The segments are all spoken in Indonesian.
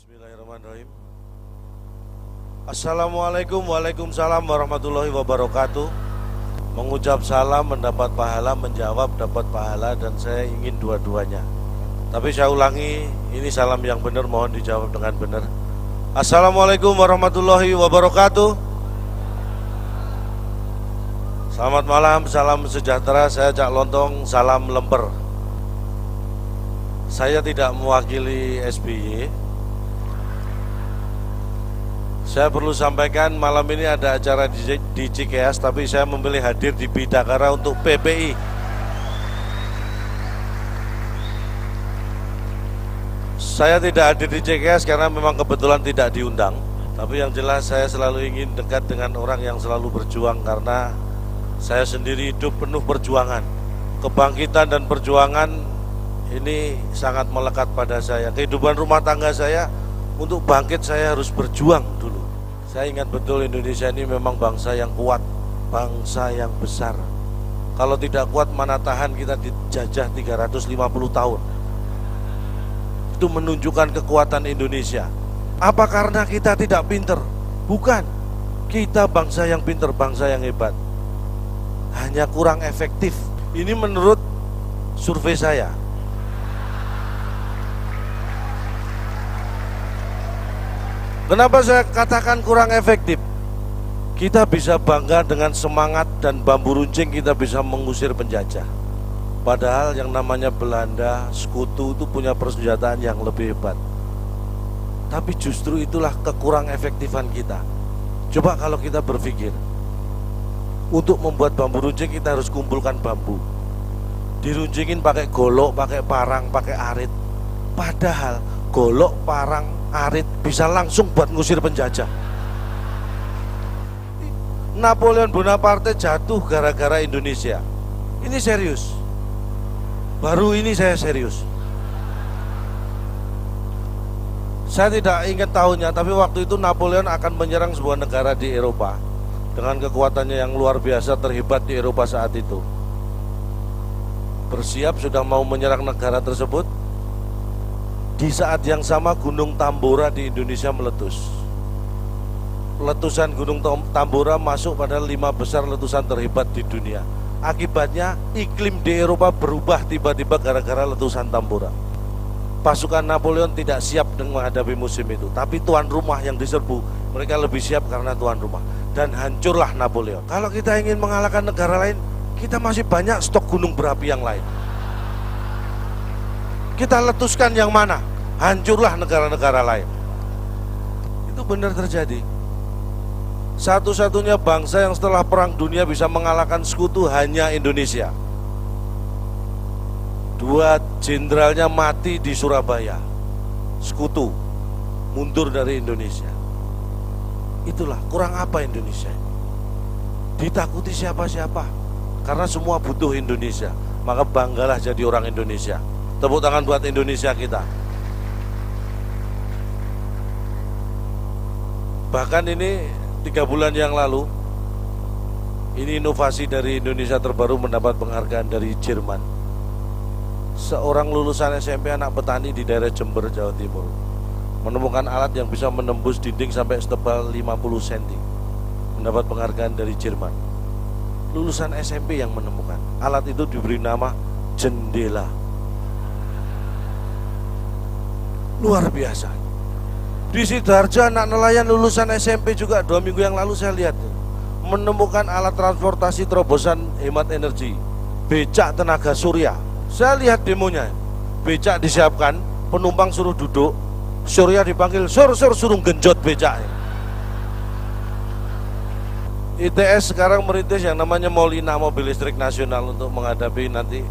Bismillahirrahmanirrahim. Assalamualaikum warahmatullahi wabarakatuh. Mengucap salam mendapat pahala, menjawab dapat pahala, dan saya ingin dua-duanya. Tapi saya ulangi, ini salam yang benar, mohon dijawab dengan benar. Assalamualaikum warahmatullahi wabarakatuh. Selamat malam, salam sejahtera. Saya Cak Lontong, salam lemper. Saya tidak mewakili SBY. Saya perlu sampaikan malam ini ada acara di Cikeas, tapi saya memilih hadir di Bidakara untuk PPI. Saya tidak hadir di Cikeas karena memang kebetulan tidak diundang. Tapi yang jelas saya selalu ingin dekat dengan orang yang selalu berjuang, karena saya sendiri hidup penuh perjuangan. Kebangkitan dan perjuangan ini sangat melekat pada saya. Kehidupan rumah tangga saya, untuk bangkit saya harus berjuang dulu. Saya ingat betul Indonesia ini memang bangsa yang kuat, bangsa yang besar. Kalau tidak kuat mana tahan kita dijajah 350 tahun. Itu menunjukkan kekuatan Indonesia. Apa karena kita tidak pinter? Bukan. Kita bangsa yang pinter, bangsa yang hebat. Hanya kurang efektif. Ini menurut survei saya. Kenapa saya katakan kurang efektif? Kita bisa bangga dengan semangat dan bambu runcing kita bisa mengusir penjajah. Padahal yang namanya Belanda, sekutu itu punya persenjataan yang lebih hebat. Tapi justru itulah kekurang efektifan kita. Coba kalau kita berpikir, untuk membuat bambu runcing kita harus kumpulkan bambu. Diruncingin pakai golok, pakai parang, pakai arit. Padahal golok, parang, arit bisa langsung buat ngusir penjajah. Napoleon Bonaparte jatuh gara-gara Indonesia. Ini serius. Baru ini saya serius. Saya tidak ingat tahunnya, tapi waktu itu Napoleon akan menyerang sebuah negara di Eropa dengan kekuatannya yang luar biasa, terhebat di Eropa saat itu. Bersiap sudah mau menyerang negara tersebut. Di saat yang sama Gunung Tambora di Indonesia meletus. Letusan Gunung Tambora masuk pada 5 besar letusan terhebat di dunia. Akibatnya iklim di Eropa berubah tiba-tiba gara-gara letusan Tambora. Pasukan Napoleon tidak siap dengan menghadapi musim itu, tapi tuan rumah yang diserbu, mereka lebih siap karena tuan rumah. Dan hancurlah Napoleon. Kalau kita ingin mengalahkan negara lain, kita masih banyak stok gunung berapi yang lain. Kita letuskan yang mana, hancurlah negara-negara lain. Itu benar terjadi. Satu-satunya bangsa yang setelah perang dunia bisa mengalahkan sekutu hanya Indonesia. 2 jenderalnya mati di Surabaya. Sekutu mundur dari Indonesia. Itulah kurang apa Indonesia. Ditakuti siapa-siapa, karena semua butuh Indonesia. Maka banggalah jadi orang Indonesia. Tepuk tangan buat Indonesia kita. Bahkan ini 3 bulan yang lalu, ini inovasi dari Indonesia terbaru mendapat penghargaan dari Jerman. Seorang lulusan SMP anak petani di daerah Jember, Jawa Timur, menemukan alat yang bisa menembus dinding sampai setebal 50 cm. Mendapat penghargaan dari Jerman. Lulusan SMP yang menemukan. Alat itu diberi nama jendela. Luar biasa. Di Sidoarjo anak nelayan lulusan SMP juga 2 minggu yang lalu saya lihat menemukan alat transportasi terobosan hemat energi, becak tenaga surya. Saya lihat demonya. Becak disiapkan, penumpang suruh duduk, surya dipanggil, suruh genjot becak. ITS sekarang merintis yang namanya Molina, mobil listrik nasional, untuk menghadapi nanti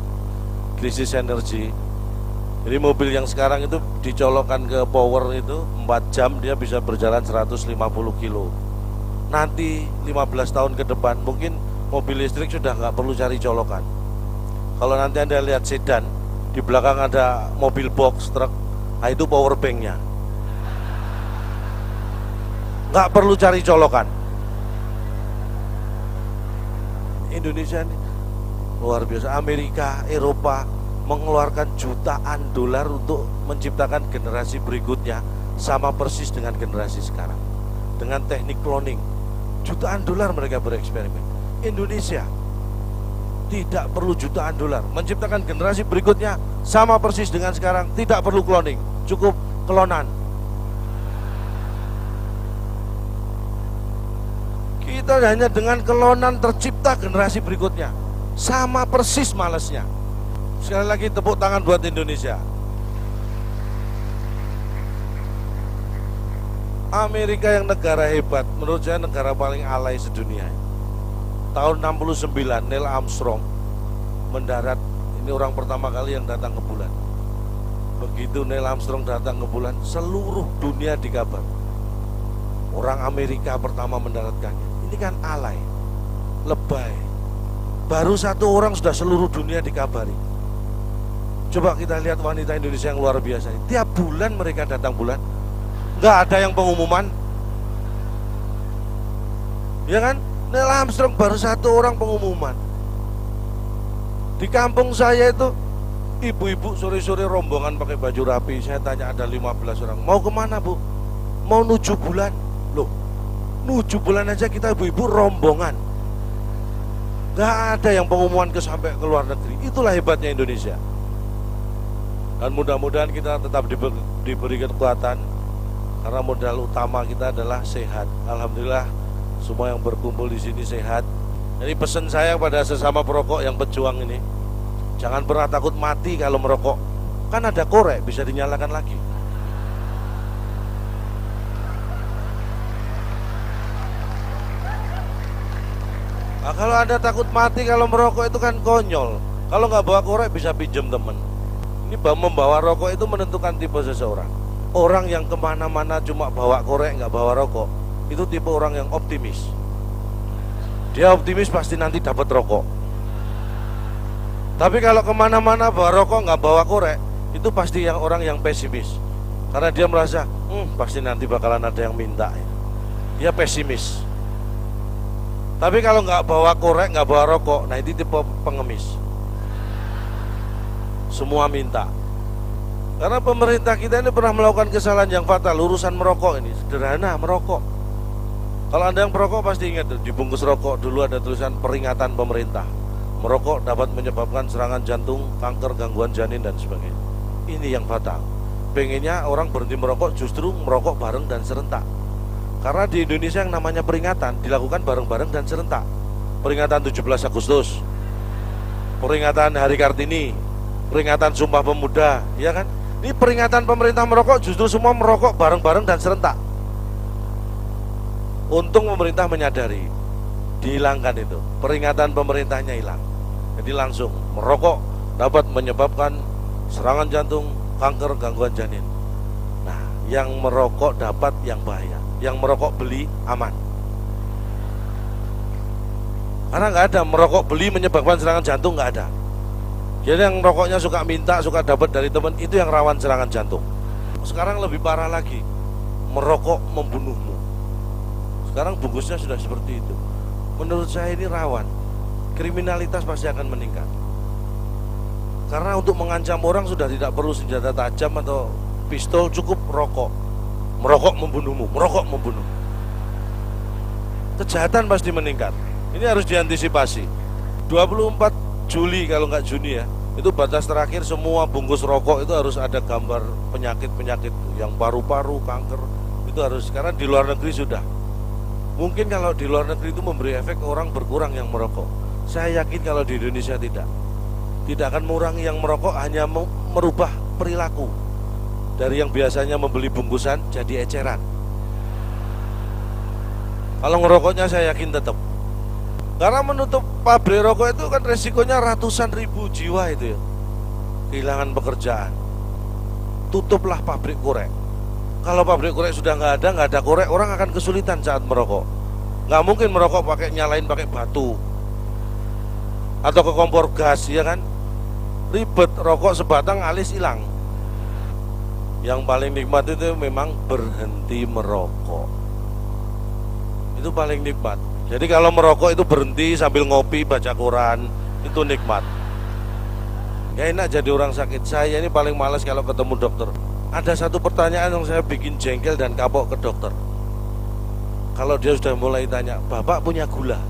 krisis energi. Jadi mobil yang sekarang itu dicolokkan ke power itu 4 jam dia bisa berjalan 150 kilo. Nanti 15 tahun ke depan mungkin mobil listrik sudah nggak perlu cari colokan. Kalau nanti Anda lihat sedan, di belakang ada mobil box truk, nah itu power banknya. Nggak perlu cari colokan. Indonesia ini luar biasa. Amerika, Eropa mengeluarkan jutaan dolar untuk menciptakan generasi berikutnya, sama persis dengan generasi sekarang. Dengan teknik cloning, jutaan dolar mereka bereksperimen. Indonesia tidak perlu jutaan dolar, menciptakan generasi berikutnya sama persis dengan sekarang, tidak perlu cloning, cukup klonan. Kita hanya dengan klonan tercipta generasi berikutnya, sama persis malesnya. Sekali lagi tepuk tangan buat Indonesia. Amerika yang negara hebat, menurut saya negara paling alay sedunia. Tahun 69 Neil Armstrong mendarat, ini orang pertama kali yang datang ke bulan. Begitu Neil Armstrong datang ke bulan, seluruh dunia dikabar. Orang Amerika pertama mendaratkannya. Ini kan alay, lebay. Baru satu orang sudah seluruh dunia dikabari. Coba kita lihat wanita Indonesia yang luar biasa. Tiap bulan mereka datang bulan, nggak ada yang pengumuman, ya kan? Neil Armstrong baru satu orang pengumuman. Di kampung saya itu ibu-ibu sore-sore rombongan pakai baju rapi. Saya tanya ada 15 orang. Mau kemana bu? Mau nuju bulan. Loh, nuju bulan aja kita ibu-ibu rombongan. Gak ada yang pengumuman sampai ke luar negeri. Itulah hebatnya Indonesia. Dan mudah-mudahan kita tetap diberi kekuatan, karena modal utama kita adalah sehat. Alhamdulillah semua yang berkumpul di sini sehat. Jadi pesan saya pada sesama perokok yang pejuang ini, jangan pernah takut mati kalau merokok. Kan ada korek, bisa dinyalakan lagi. Nah, kalau Anda takut mati kalau merokok itu kan konyol. Kalau nggak bawa korek bisa pinjam temen. Ini membawa rokok itu menentukan tipe seseorang. Orang yang kemana-mana cuma bawa korek nggak bawa rokok, itu tipe orang yang optimis. Dia optimis pasti nanti dapat rokok. Tapi kalau kemana-mana bawa rokok nggak bawa korek, itu pasti yang orang yang pesimis. Karena dia merasa, pasti nanti bakalan ada yang minta. Dia pesimis. Tapi kalau nggak bawa korek, nggak bawa rokok, nah itu tipe pengemis. Semua minta. Karena pemerintah kita ini pernah melakukan kesalahan yang fatal. Urusan merokok ini sederhana, merokok. Kalau Anda yang perokok pasti ingat, di bungkus rokok dulu ada tulisan peringatan pemerintah. Merokok dapat menyebabkan serangan jantung, kanker, gangguan janin dan sebagainya. Ini yang fatal. Pengennya orang berhenti merokok, justru merokok bareng dan serentak. Karena di Indonesia yang namanya peringatan dilakukan bareng-bareng dan serentak. Peringatan 17 Agustus, peringatan Hari Kartini, peringatan Sumpah Pemuda, ya kan? Ini peringatan pemerintah merokok, justru semua merokok bareng-bareng dan serentak. Untung pemerintah menyadari, dihilangkan itu, peringatan pemerintahnya hilang. Jadi langsung, merokok dapat menyebabkan serangan jantung, kanker, gangguan janin. Nah, yang merokok dapat yang bahaya, yang merokok beli aman. Karena nggak ada merokok beli menyebabkan serangan jantung, nggak ada. Jadi yang rokoknya suka minta, suka dapat dari teman, itu yang rawan serangan jantung. Sekarang lebih parah lagi, merokok membunuhmu. Sekarang bungkusnya sudah seperti itu. Menurut saya ini rawan. Kriminalitas pasti akan meningkat. Karena untuk mengancam orang sudah tidak perlu senjata tajam atau pistol, cukup rokok. Merokok membunuhmu, merokok membunuh. Kejahatan pasti meningkat. Ini harus diantisipasi. 24 Juli kalau nggak Juni ya, itu batas terakhir semua bungkus rokok itu harus ada gambar penyakit-penyakit yang paru-paru, kanker. Itu harus, karena di luar negeri sudah. Mungkin kalau di luar negeri itu memberi efek orang berkurang yang merokok. Saya yakin kalau di Indonesia tidak akan mengurangi yang merokok, hanya merubah perilaku. Dari yang biasanya membeli bungkusan jadi eceran. Kalau ngerokoknya saya yakin tetap. Karena menutup pabrik rokok itu kan resikonya ratusan ribu jiwa itu ya. Kehilangan pekerjaan. Tutuplah pabrik korek. Kalau pabrik korek sudah nggak ada korek, orang akan kesulitan saat merokok. Nggak mungkin merokok nyalain pakai batu atau ke kompor gas, ya kan? Ribet, rokok sebatang alis hilang. Yang paling nikmat itu memang berhenti merokok. Itu paling nikmat. Jadi kalau merokok itu berhenti sambil ngopi, baca koran, itu nikmat. Gak enak jadi orang sakit. Saya ini paling malas kalau ketemu dokter. ada satu pertanyaan yang saya bikin jengkel dan kapok ke dokter. Kalau dia sudah mulai tanya, Bapak punya gula?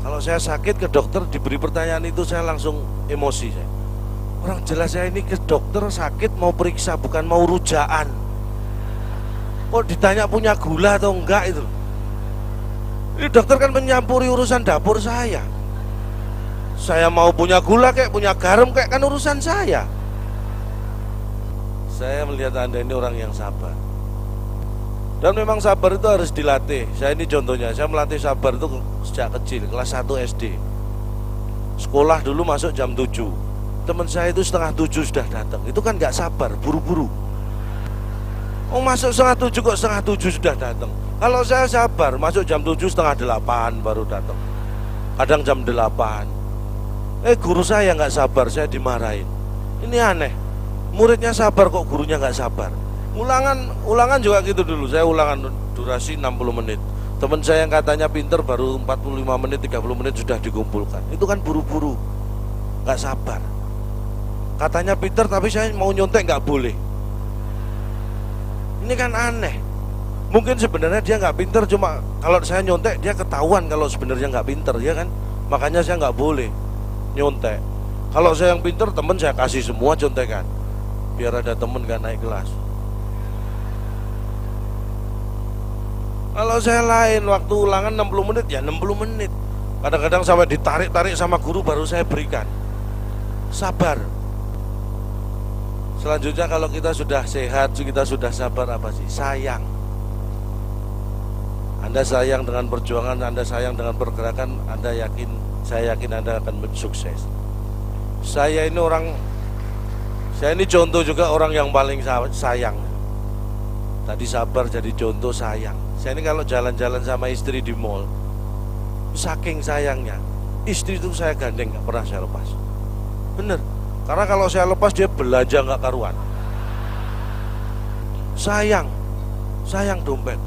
Kalau saya sakit ke dokter diberi pertanyaan itu, saya langsung emosi saya. Orang jelas saya ini ke dokter sakit mau periksa, bukan mau rujaan. Kok ditanya punya gula atau enggak itu? Ini dokter kan menyampuri urusan dapur saya. Saya mau punya gula kayak punya garam kayak kan urusan saya. Saya melihat Anda ini orang yang sabar. Dan memang sabar itu harus dilatih. Saya ini contohnya, saya melatih sabar itu sejak kecil, kelas 1 SD. Sekolah dulu masuk jam 7. Teman saya itu setengah 7 sudah datang. Itu kan gak sabar, buru-buru. Oh, masuk setengah 7 kok setengah 7 sudah datang. Kalau saya sabar, masuk jam 7 setengah 8 baru datang. Kadang jam 8. Guru saya gak sabar, saya dimarahin. Ini aneh. Muridnya sabar kok gurunya gak sabar. Ulangan juga gitu dulu. Saya ulangan durasi 60 menit. Teman saya yang katanya pinter baru 45 menit, 30 menit sudah dikumpulkan. Itu kan buru-buru, gak sabar. Katanya pinter tapi saya mau nyontek gak boleh. Ini kan aneh. Mungkin sebenarnya dia gak pinter, cuma kalau saya nyontek dia ketahuan kalau sebenarnya gak pinter, ya kan. Makanya saya gak boleh nyontek. Kalau saya yang pinter, temen saya kasih semua contekan, biar ada temen gak naik kelas. Kalau saya lain, waktu ulangan 60 menit ya 60 menit. Kadang-kadang sampai ditarik-tarik sama guru baru saya berikan. Sabar. Selanjutnya kalau kita sudah sehat, kita sudah sabar apa sih? Sayang. Anda sayang dengan perjuangan, Anda sayang dengan pergerakan, saya yakin Anda akan sukses. Saya ini contoh juga orang yang paling sayang. Tadi sabar jadi contoh sayang. Saya ini kalau jalan-jalan sama istri di mall, saking sayangnya, istri itu saya gandeng, gak pernah saya lepas. Bener. Karena kalau saya lepas dia belanja gak karuan. Sayang dompet.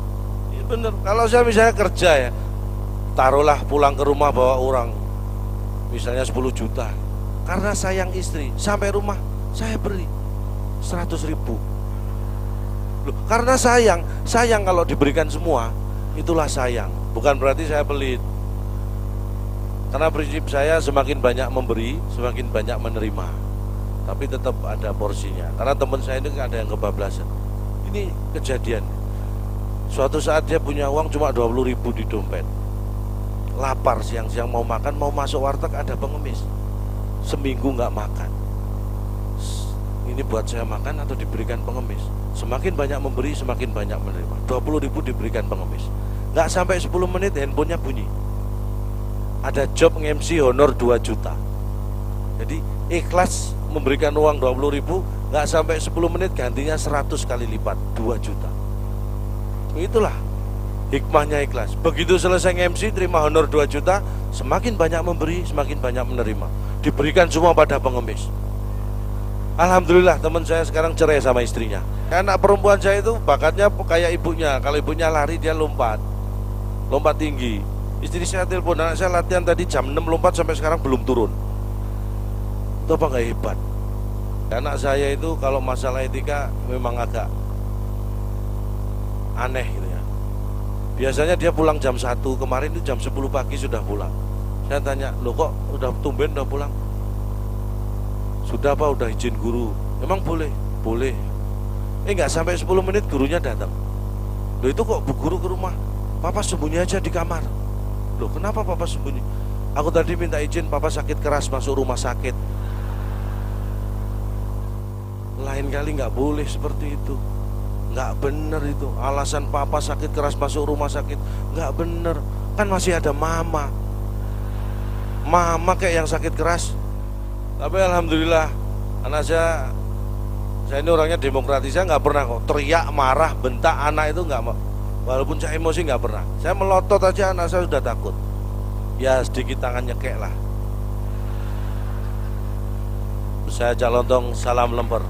Ya bener. Kalau saya misalnya kerja ya, taruhlah pulang ke rumah bawa orang, misalnya 10 juta. Karena sayang istri, sampai rumah saya beri 100.000. Loh, karena sayang kalau diberikan semua, itulah sayang. Bukan berarti saya pelit. Karena prinsip saya semakin banyak memberi, semakin banyak menerima. Tapi tetap ada porsinya. Karena teman saya ini ada yang kebablasan. Ini kejadian. Suatu saat dia punya uang cuma 20.000 di dompet. Lapar siang-siang mau makan, mau masuk warteg ada pengemis. Seminggu nggak makan. Ini buat saya makan atau diberikan pengemis? Semakin banyak memberi, semakin banyak menerima. 20.000 diberikan pengemis. Nggak sampai 10 menit handphonenya bunyi. Ada job nge-MC honor 2 juta. Jadi ikhlas memberikan uang 20.000, nggak sampai 10 menit gantinya 100 kali lipat, 2 juta. Itulah hikmahnya ikhlas. Begitu selesai nge-MC terima honor 2 juta, semakin banyak memberi, semakin banyak menerima. Diberikan semua pada pengemis. Alhamdulillah teman saya sekarang cerai sama istrinya. Anak perempuan saya itu bakatnya kayak ibunya. Kalau ibunya lari dia lompat tinggi. Istri saya telepon, anak saya latihan tadi jam 6 lompat sampai sekarang belum turun. Itu apa gak hebat? Anak saya itu kalau masalah etika memang agak aneh gitu ya. Biasanya dia pulang jam 1, kemarin itu jam 10 pagi sudah pulang. Saya tanya, loh kok udah tumben udah pulang? Sudah apa, udah izin guru? Emang boleh? Boleh. Gak sampai 10 menit gurunya datang. Loh itu kok bu guru ke rumah? Papa sembunyi aja di kamar. Loh kenapa papa sembunyi? Aku tadi minta izin, papa sakit keras masuk rumah sakit. Lain kali gak boleh seperti itu. Gak bener itu. Alasan papa sakit keras masuk rumah sakit gak bener. Kan masih ada mama kayak yang sakit keras. Tapi alhamdulillah anak saya ini orangnya demokratis. Saya gak pernah kok teriak, marah, bentak anak itu gak. Walaupun saya emosi gak pernah. Saya melotot aja anak saya sudah takut. Ya sedikit tangan nyekek lah. Saya Calontong, salam lemper.